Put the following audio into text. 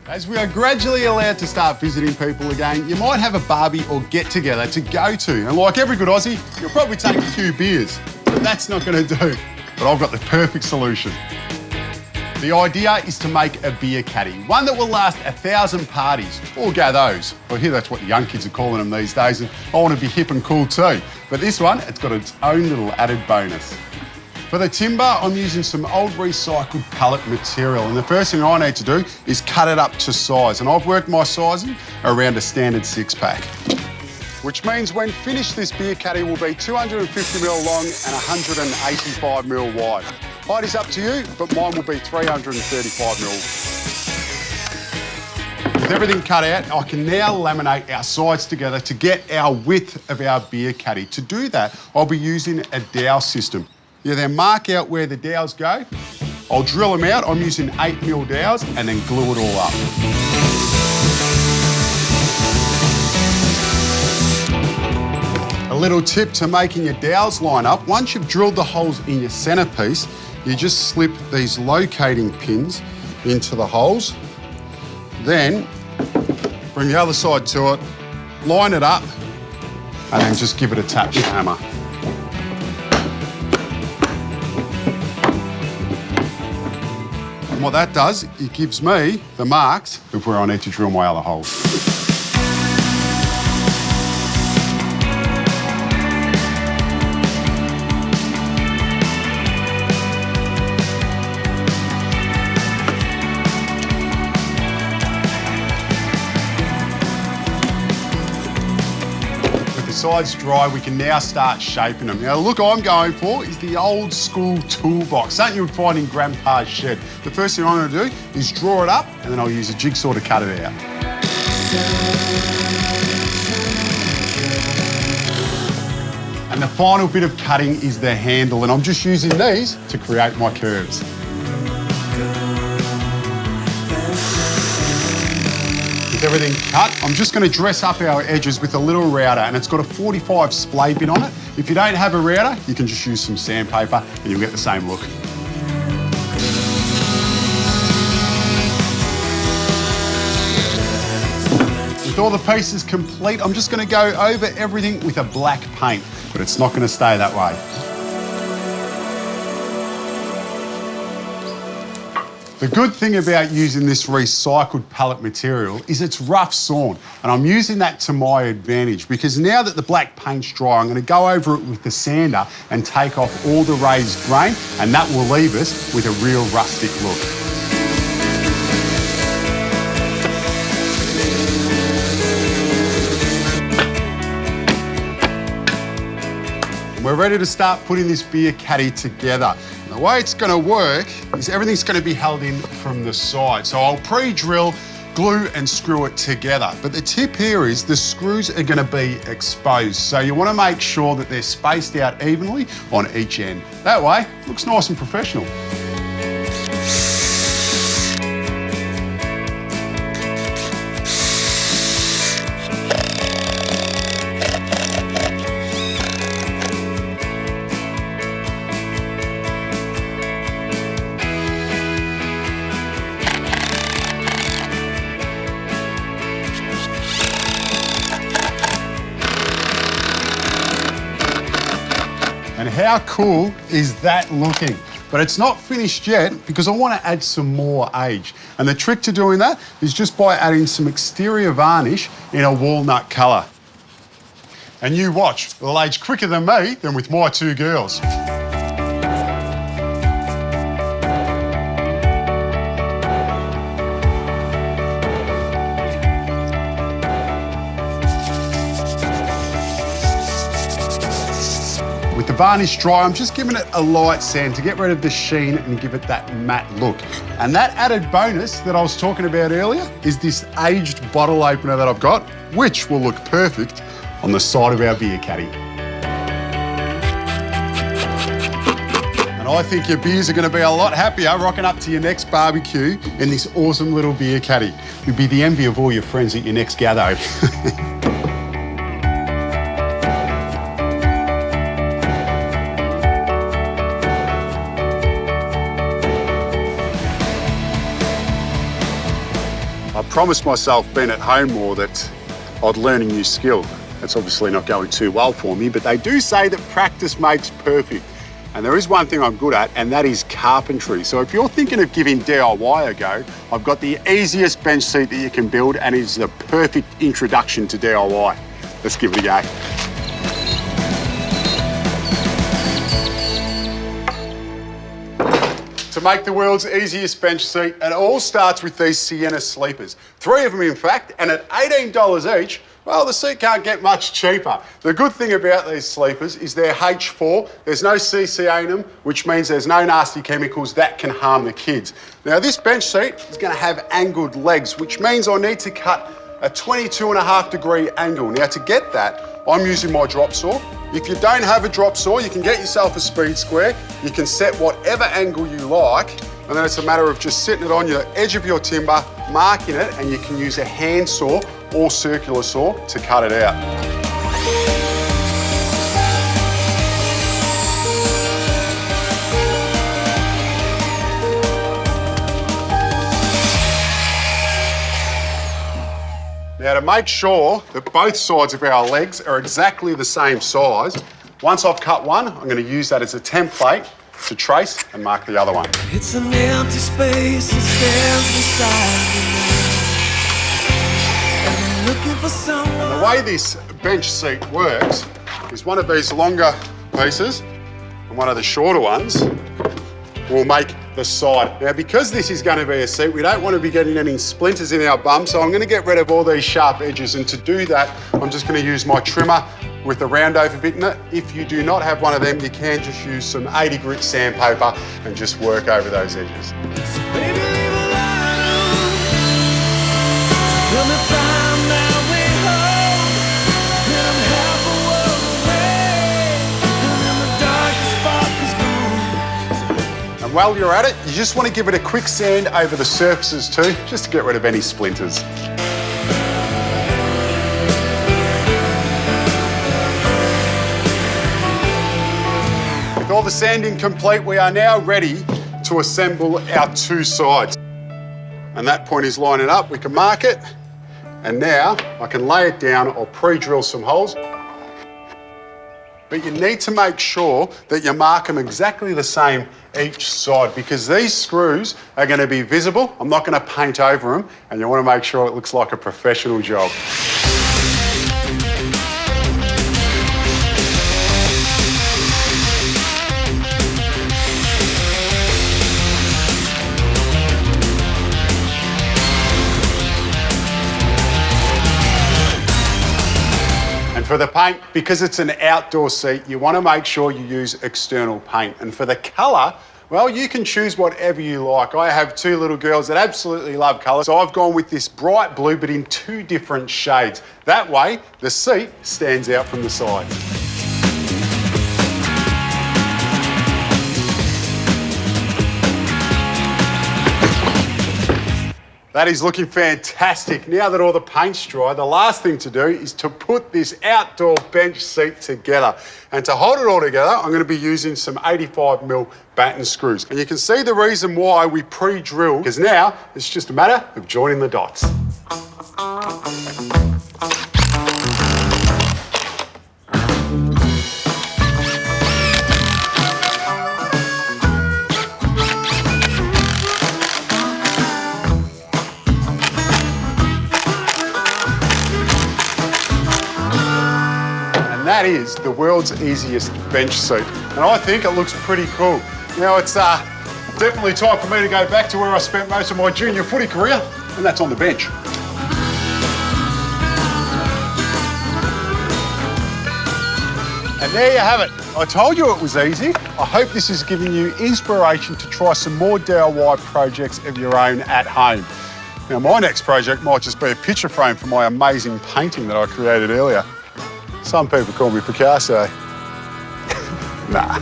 As we are gradually allowed to start visiting people again, you might have a barbie or get-together to go to. And like every good Aussie, you'll probably take a few beers. But that's not going to do. But I've got the perfect solution. The idea is to make a beer caddy, one that will last 1,000 parties. Or go those. I hear that's what the young kids are calling them these days, and I want to be hip and cool too. But this one, it's got its own little added bonus. For the timber, I'm using some old recycled pallet material, and the first thing I need to do is cut it up to size, and I've worked my sizing around a standard 6-pack. Which means when finished, this beer caddy will be 250mm long and 185mm wide. Height is up to you, but mine will be 335mm. With everything cut out, I can now laminate our sides together to get our width of our beer caddy. To do that, I'll be using a dowel system. You then mark out where the dowels go. I'll drill them out. I'm using 8mm dowels and then glue it all up. A little tip to making your dowels line up, once you've drilled the holes in your centrepiece, you just slip these locating pins into the holes. Then bring the other side to it, line it up, and then just give it a tap with a hammer. And what that does, it gives me the marks of where I need to drill my other holes. Sides dry, we can now start shaping them. Now the look I'm going for is the old school toolbox, something you would find in Grandpa's shed. The first thing I'm going to do is draw it up and then I'll use a jigsaw to cut it out. And the final bit of cutting is the handle, and I'm just using these to create my curves. Everything cut, I'm just going to dress up our edges with a little router, and it's got a 45 splay bit on it. If you don't have a router, you can just use some sandpaper and you'll get the same look. With all the pieces complete, I'm just going to go over everything with a black paint, but it's not going to stay that way. The good thing about using this recycled pallet material is it's rough sawn, and I'm using that to my advantage because now that the black paint's dry, I'm going to go over it with the sander and take off all the raised grain, and that will leave us with a real rustic look. We're ready to start putting this beer caddy together. The way it's going to work is everything's going to be held in from the side. So I'll pre-drill, glue and screw it together. But the tip here is the screws are going to be exposed. So you want to make sure that they're spaced out evenly on each end. That way, it looks nice and professional. And how cool is that looking? But it's not finished yet because I want to add some more age. And the trick to doing that is just by adding some exterior varnish in a walnut colour. And you watch, it'll age quicker than me than with my two girls. With the varnish dry, I'm just giving it a light sand to get rid of the sheen and give it that matte look. And that added bonus that I was talking about earlier is this aged bottle opener that I've got, which will look perfect on the side of our beer caddy. And I think your beers are going to be a lot happier rocking up to your next barbecue in this awesome little beer caddy. You'll be the envy of all your friends at your next gather. I promised myself being at home more that I'd learn a new skill. That's obviously not going too well for me, but they do say that practice makes perfect. And there is one thing I'm good at, and that is carpentry. So if you're thinking of giving DIY a go, I've got the easiest bench seat that you can build, and it's the perfect introduction to DIY. Let's give it a go. To make the world's easiest bench seat, it all starts with these Sienna sleepers. 3 of them, in fact, and at $18 each, well, the seat can't get much cheaper. The good thing about these sleepers is they're H4. There's no CCA in them, which means there's no nasty chemicals that can harm the kids. Now, this bench seat is going to have angled legs, which means I need to cut a 22.5-degree angle. Now, to get that, I'm using my drop saw. If you don't have a drop saw, you can get yourself a speed square. You can set whatever angle you like, and then it's a matter of just sitting it on your edge of your timber, marking it, and you can use a hand saw or circular saw to cut it out. Now, to make sure that both sides of our legs are exactly the same size, once I've cut one, I'm going to use that as a template to trace and mark the other one. It's an empty space that stands beside me, and I'm looking for someone. And the way this bench seat works is one of these longer pieces and one of the shorter ones will make the side. Now, because this is going to be a seat, we don't want to be getting any splinters in our bum, so I'm going to get rid of all these sharp edges, and to do that, I'm just going to use my trimmer with a round over bit in it. If you do not have one of them, you can just use some 80 grit sandpaper and just work over those edges. Baby, leave a light on. Let me find my way home. Then I'm half a world away, and then the darkest spark is gone. And while you're at it, you just want to give it a quick sand over the surfaces too, just to get rid of any splinters. With all the sanding complete, we are now ready to assemble our 2 sides. And that point is lining up. We can mark it, and now I can lay it down or pre-drill some holes. But you need to make sure that you mark them exactly the same each side, because these screws are going to be visible. I'm not going to paint over them, and you want to make sure it looks like a professional job. For the paint, because it's an outdoor seat, you want to make sure you use external paint. And for the colour, well, you can choose whatever you like. I have 2 little girls that absolutely love colour, so I've gone with this bright blue, but in 2 different shades. That way, the seat stands out from the side. That is looking fantastic. Now that all the paint's dry, the last thing to do is to put this outdoor bench seat together. And to hold it all together, I'm going to be using some 85mm batten screws. And you can see the reason why we pre-drill, because now it's just a matter of joining the dots. That is the world's easiest bench seat, and I think it looks pretty cool. Now, it's definitely time for me to go back to where I spent most of my junior footy career, and that's on the bench. And there you have it. I told you it was easy. I hope this has given you inspiration to try some more DIY projects of your own at home. Now, my next project might just be a picture frame for my amazing painting that I created earlier. Some people call me Picasso. Nah.